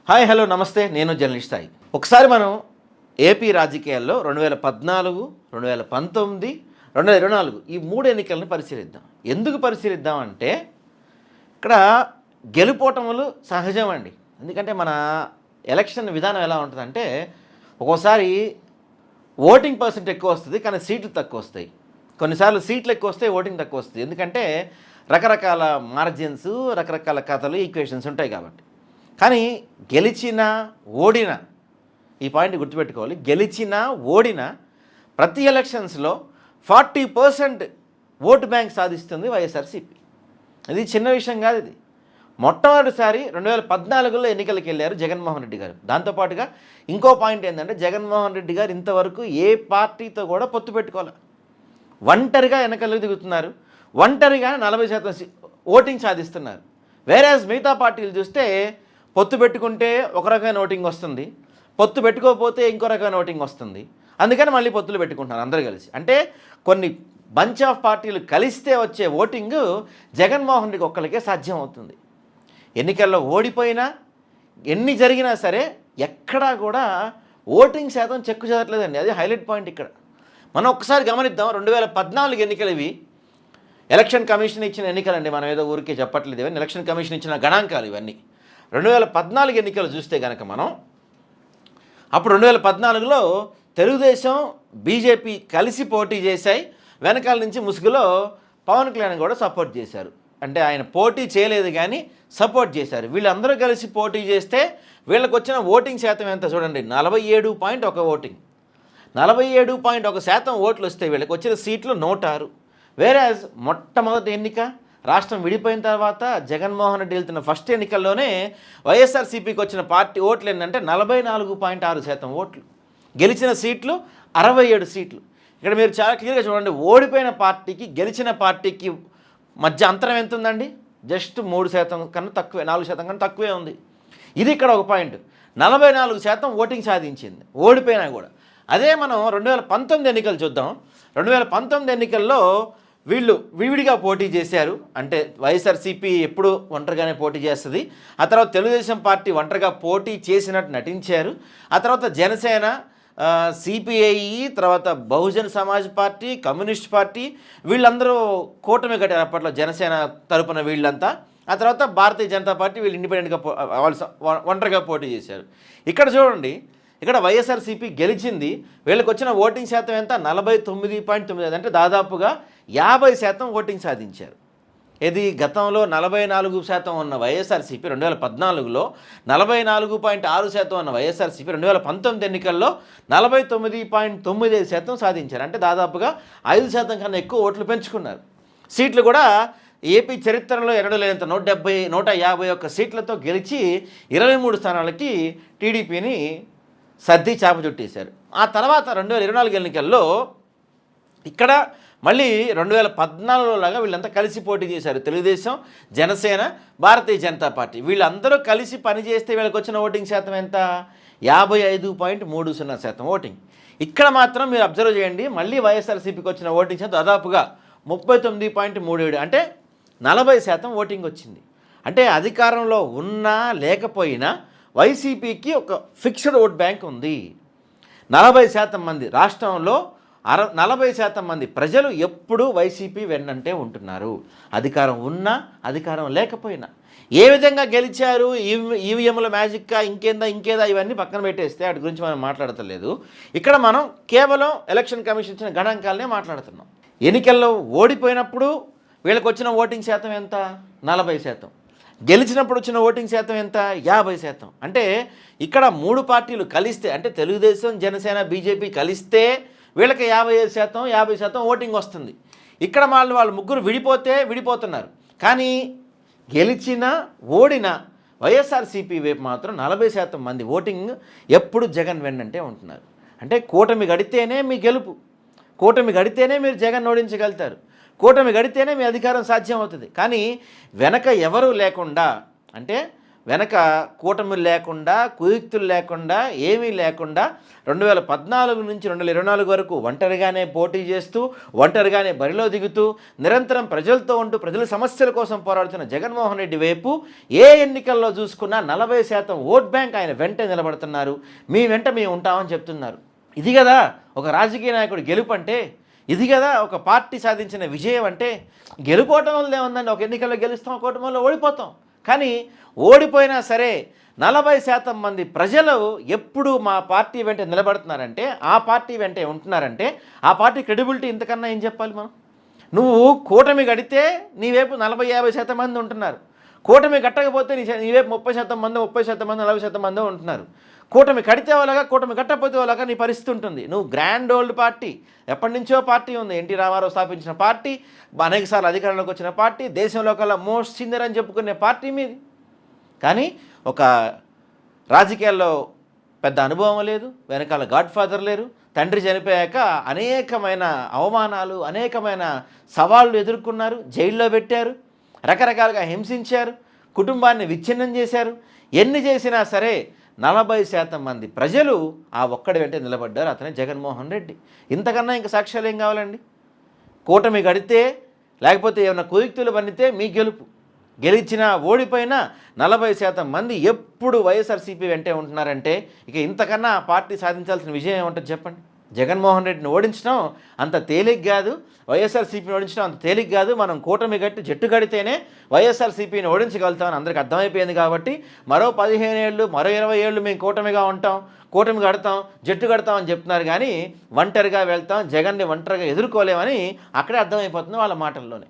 Hi hello నమస్తే, నేను journalist Sai. ఒకసారి మనం ఏపీ రాజకీయాల్లో 2014, 2019, 2024 ఈ 3 ఎన్నికలను పరిశీలిద్దాం. ఎందుకు పరిశీలిద్దాం అంటే ఇక్కడ గెలుపోటములు సహజం అండి. ఎందుకంటే మన ఎలక్షన్ విధానం ఎలా ఉంటుందంటే ఒక్కోసారి ఓటింగ్ పర్సెంట్ ఎక్కువ వస్తుంది, కానీ సీట్లు తక్కువ వస్తాయి. కొన్నిసార్లు సీట్లు ఎక్కువ వస్తాయి, ఓటింగ్ తక్కువ వస్తుంది. ఎందుకంటే రకరకాల మార్జిన్స్, రకరకాల కథలు, ఈక్వేషన్స్ ఉంటాయి కాబట్టి. కానీ గెలిచినా ఓడినా, ఈ పాయింట్ గుర్తుపెట్టుకోవాలి, గెలిచినా ఓడినా ప్రతి ఎలక్షన్స్లో 40% ఓటు బ్యాంక్ సాధిస్తుంది వైఎస్ఆర్సీపీ. ఇది చిన్న విషయం కాదు. ఇది మొట్టమొదటిసారి 2014లో ఎన్నికలకు వెళ్ళారు జగన్మోహన్ రెడ్డి గారు. దాంతోపాటుగా ఇంకో పాయింట్ ఏంటంటే జగన్మోహన్ రెడ్డి గారు ఇంతవరకు ఏ పార్టీతో కూడా పొత్తు పెట్టుకోవాలి, ఒంటరిగా ఎన్నికలకు దిగుతున్నారు. ఒంటరిగా 40% ఓటింగ్ సాధిస్తున్నారు. వేరేస్ మిగతా పార్టీలు చూస్తే పొత్తు పెట్టుకుంటే ఒక రకమైన ఓటింగ్ వస్తుంది, పొత్తు పెట్టుకోకపోతే ఇంకో రకమైన ఓటింగ్ వస్తుంది. అందుకని మళ్ళీ పొత్తులు పెట్టుకుంటున్నారు అందరూ కలిసి. అంటే కొన్ని బంచ్ ఆఫ్ పార్టీలు కలిస్తే వచ్చే ఓటింగ్ జగన్మోహన్ రెడ్డికి ఒక్కరికే సాధ్యం అవుతుంది. ఎన్నికల్లో ఓడిపోయినా ఎన్ని జరిగినా సరే ఎక్కడా కూడా ఓటింగ్ శాతం చెక్కు చెదరట్లేదండి. అది హైలైట్ పాయింట్. ఇక్కడ మనం ఒక్కసారి గమనిద్దాం. 2014 ఎన్నికలు ఇవి. ఎలక్షన్ కమిషన్ ఇచ్చిన ఎన్నికలండి, మనం ఏదో ఊరికే చెప్పట్లేదు. ఇవన్నీ ఎలక్షన్ కమిషన్ ఇచ్చిన గణాంకాలు ఇవన్నీ. 2014 ఎన్నికలు చూస్తే కనుక మనం అప్పుడు 2014లో తెలుగుదేశం బీజేపీ కలిసి పోటీ చేశాయి. వెనకాల నుంచి ముసుగులో పవన్ కళ్యాణ్ కూడా సపోర్ట్ చేశారు. అంటే ఆయన పోటీ చేయలేదు కానీ సపోర్ట్ చేశారు. వీళ్ళందరూ కలిసి పోటీ చేస్తే వీళ్ళకి వచ్చిన ఓటింగ్ శాతం ఎంత చూడండి, 47.1 ఓటింగ్. 47.1% ఓట్లు వస్తే వీళ్ళకి వచ్చిన సీట్లు 106. వేరేజ్ మొట్టమొదటి ఎన్నిక రాష్ట్రం విడిపోయిన తర్వాత జగన్మోహన్ రెడ్డి వెళ్తున్న ఫస్ట్ ఎన్నికల్లోనే వైఎస్ఆర్సీపీకి వచ్చిన పార్టీ ఓట్లు ఏంటంటే 44.6% ఓట్లు. గెలిచిన సీట్లు 67 సీట్లు. ఇక్కడ మీరు చాలా క్లియర్గా చూడండి, ఓడిపోయిన పార్టీకి గెలిచిన పార్టీకి మధ్య అంతరం ఎంత ఉందండి? జస్ట్ 3% కన్నా తక్కువే, 4% కన్నా తక్కువే ఉంది. ఇది ఇక్కడ ఒక పాయింట్. 44% ఓటింగ్ సాధించింది ఓడిపోయినా కూడా. అదే మనం 2019 ఎన్నికలు చూద్దాం. 2019 ఎన్నికల్లో వీళ్ళు విడివిడిగా పోటీ చేశారు. అంటే వైఎస్ఆర్సీపీ ఎప్పుడు ఒంటరిగానే పోటీ చేస్తుంది. ఆ తర్వాత తెలుగుదేశం పార్టీ ఒంటరిగా పోటీ చేసినట్టు నటించారు. ఆ తర్వాత జనసేన, సిపిఐ, తర్వాత Bahujan Samaj party, communist party వీళ్ళందరూ కూటమి కట్టారు అప్పట్లో, జనసేన తరపున వీళ్ళంతా. ఆ తర్వాత భారతీయ జనతా పార్టీ వీళ్ళు ఇండిపెండెంట్గా వాళ్ళు ఒంటరిగా పోటీ చేశారు. ఇక్కడ చూడండి, ఇక్కడ వైఎస్ఆర్సీపీ గెలిచింది. వీళ్ళకి వచ్చిన ఓటింగ్ శాతం ఎంత? 49.9. అంటే దాదాపుగా 50% ఓటింగ్ సాధించారు. ఇది గతంలో 44% ఉన్న వైఎస్ఆర్సీపీ 2014లో, 44.6% ఉన్న వైఎస్ఆర్సీపీ 2019 ఎన్నికల్లో 49.9% సాధించారు. అంటే దాదాపుగా 5% కన్నా ఎక్కువ ఓట్లు పెంచుకున్నారు. సీట్లు కూడా ఏపీ చరిత్రలో ఎన్నడూ లేనంత 151 సీట్లతో గెలిచి 23 స్థానాలకి టీడీపీని సర్ది చాప చుట్టేశారు. ఆ తర్వాత 2024 ఎన్నికల్లో ఇక్కడ మళ్ళీ 2014లో లాగా వీళ్ళంతా కలిసి పోటీ చేశారు. తెలుగుదేశం, జనసేన, భారతీయ జనతా పార్టీ వీళ్ళందరూ కలిసి పనిచేస్తే వీళ్ళకి వచ్చిన ఓటింగ్ శాతం ఎంత? 55.30% ఓటింగ్. ఇక్కడ మాత్రం మీరు అబ్జర్వ్ చేయండి, మళ్ళీ వైఎస్ఆర్సీపీకి వచ్చిన ఓటింగ్ శాతం దాదాపుగా 39.37. అంటే 40% ఓటింగ్ వచ్చింది. అంటే అధికారంలో ఉన్నా లేకపోయినా వైసీపీకి ఒక ఫిక్స్డ్ ఓట్ బ్యాంక్ ఉంది. 40% మంది రాష్ట్రంలో 40% మంది ప్రజలు ఎప్పుడూ వైసీపీ వెన్నంటే ఉంటున్నారు, అధికారం ఉన్నా అధికారం లేకపోయినా. ఏ విధంగా గెలిచారు, ఈవీఎంల మ్యాజిక్కా ఇంకేదా ఇవన్నీ పక్కన పెట్టేస్తే వాటి గురించి మనం మాట్లాడతలేదు. ఇక్కడ మనం కేవలం ఎలక్షన్ కమిషన్ ఇచ్చిన గణాంకాలనే మాట్లాడుతున్నాం. ఎన్నికల్లో ఓడిపోయినప్పుడు వీళ్ళకి వచ్చిన ఓటింగ్ శాతం ఎంత? 40%. గెలిచినప్పుడు వచ్చిన ఓటింగ్ శాతం ఎంత? 50%. అంటే ఇక్కడ 3 పార్టీలు కలిస్తే, అంటే తెలుగుదేశం, జనసేన, బీజేపీ కలిస్తే వీళ్ళకి 55%, 50% ఓటింగ్ వస్తుంది. ఇక్కడ వాళ్ళు ముగ్గురు విడిపోతున్నారు. కానీ గెలిచినా ఓడినా వైఎస్ఆర్సీపీ వైపు మాత్రం 40% మంది ఓటింగ్ ఎప్పుడు జగన్ వెన్నంటే ఉంటున్నారు. అంటే కూటమి గడితేనే మీ గెలుపు, కూటమి గడితేనే మీరు జగన్ ఓడించగలుగుతారు, కూటమి గడితేనే మీ అధికారం సాధ్యం అవుతుంది. కానీ వెనక ఎవరూ లేకుండా, అంటే వెనక కూటములు లేకుండా, కుయుక్తులు లేకుండా, ఏమీ లేకుండా 2014 నుంచి 2024 వరకు ఒంటరిగానే పోటీ చేస్తూ, ఒంటరిగానే బరిలో దిగుతూ, నిరంతరం ప్రజలతో ఉంటూ, ప్రజల సమస్యల కోసం పోరాడుతున్న జగన్మోహన్ రెడ్డి వైపు ఏ ఎన్నికల్లో చూసుకున్నా 40% ఓట్ బ్యాంక్ ఆయన వెంటే నిలబడుతున్నారు. మీ వెంట మేము ఉంటామని చెప్తున్నారు. ఇది కదా ఒక రాజకీయ నాయకుడు గెలుపు అంటే, ఇది కదా ఒక పార్టీ సాధించిన విజయం అంటే. గెలుపోవటం వల్ల ఏముందండి, ఒక ఎన్నికల్లో గెలుస్తాం, ఒక కుటుంబంలో ఓడిపోతాం. కానీ ఓడిపోయినా సరే 40% మంది ప్రజలు ఎప్పుడు మా పార్టీ వెంట నిలబడుతున్నారంటే, ఆ పార్టీ వెంటే ఉంటున్నారంటే, ఆ పార్టీ క్రెడిబిలిటీ ఇంతకన్నా ఏం చెప్పాలి మనం? నువ్వు కూటమి గడితే నీ వైపు 40-50% మంది ఉంటున్నారు. కూటమి కట్టకపోతే నీ వైపు 30% మంది, 30% మంది, 40% మంది ఉంటున్నారు. కూటమి కడితే వాళ్ళగా, కూటమి కట్టకపోతే వాళ్ళగా నీ పరిస్థితి ఉంటుంది. నువ్వు గ్రాండ్ ఓల్డ్ పార్టీ, ఎప్పటి నుంచో పార్టీ ఉంది, ఎన్టీ రామారావు స్థాపించిన పార్టీ, అనేకసార్లు అధికారంలోకి వచ్చిన పార్టీ, దేశంలో కల్లా మోస్ట్ సీనియర్ అని చెప్పుకునే పార్టీ మీది. కానీ ఒక రాజకీయాల్లో పెద్ద అనుభవం లేదు, వెనకాల గాడ్ ఫాదర్ లేరు. తండ్రి చనిపోయాక అనేకమైన అవమానాలు, అనేకమైన సవాళ్ళు ఎదుర్కొన్నారు, జైల్లో పెట్టారు, రకరకాలుగా హింసించారు, కుటుంబాన్ని విచ్ఛిన్నం చేశారు. ఎన్ని చేసినా సరే 40% మంది ప్రజలు ఆ ఒక్కడి వెంటే నిలబడ్డారు, అతనే జగన్మోహన్ రెడ్డి. ఇంతకన్నా ఇంకా సాక్ష్యాలు ఏం కావాలండి? కూటమి గడితే, లేకపోతే ఏమైనా కుయుక్తులు పన్నితే మీ గెలుపు. గెలిచినా ఓడిపోయినా 40% మంది ఎప్పుడు వైఎస్ఆర్సీపీ వెంటే ఉంటున్నారంటే, ఇక ఇంతకన్నా ఆ పార్టీ సాధించాల్సిన విజయం ఏముంటుంది చెప్పండి? జగన్మోహన్ రెడ్డిని ఓడించడం అంత తేలిక కాదు, వైఎస్ఆర్సీపీని ఓడించడం అంత తేలిక కాదు. మనం కూటమి గట్టి జట్టు కడితేనే వైఎస్ఆర్సీపీని ఓడించగలుగుతామని అందరికీ అర్థమైపోయింది. కాబట్టి మరో 15 ఏళ్ళు, మరో 20 ఏళ్ళు మేము కూటమిగా ఉంటాం, కూటమి కడతాం, జట్టు కడతాం అని చెప్తున్నారు. కానీ ఒంటరిగా వెళ్తాం, జగన్ని ఒంటరిగా ఎదుర్కోలేమని అక్కడే అర్థమైపోతుంది వాళ్ళ మాటల్లోనే.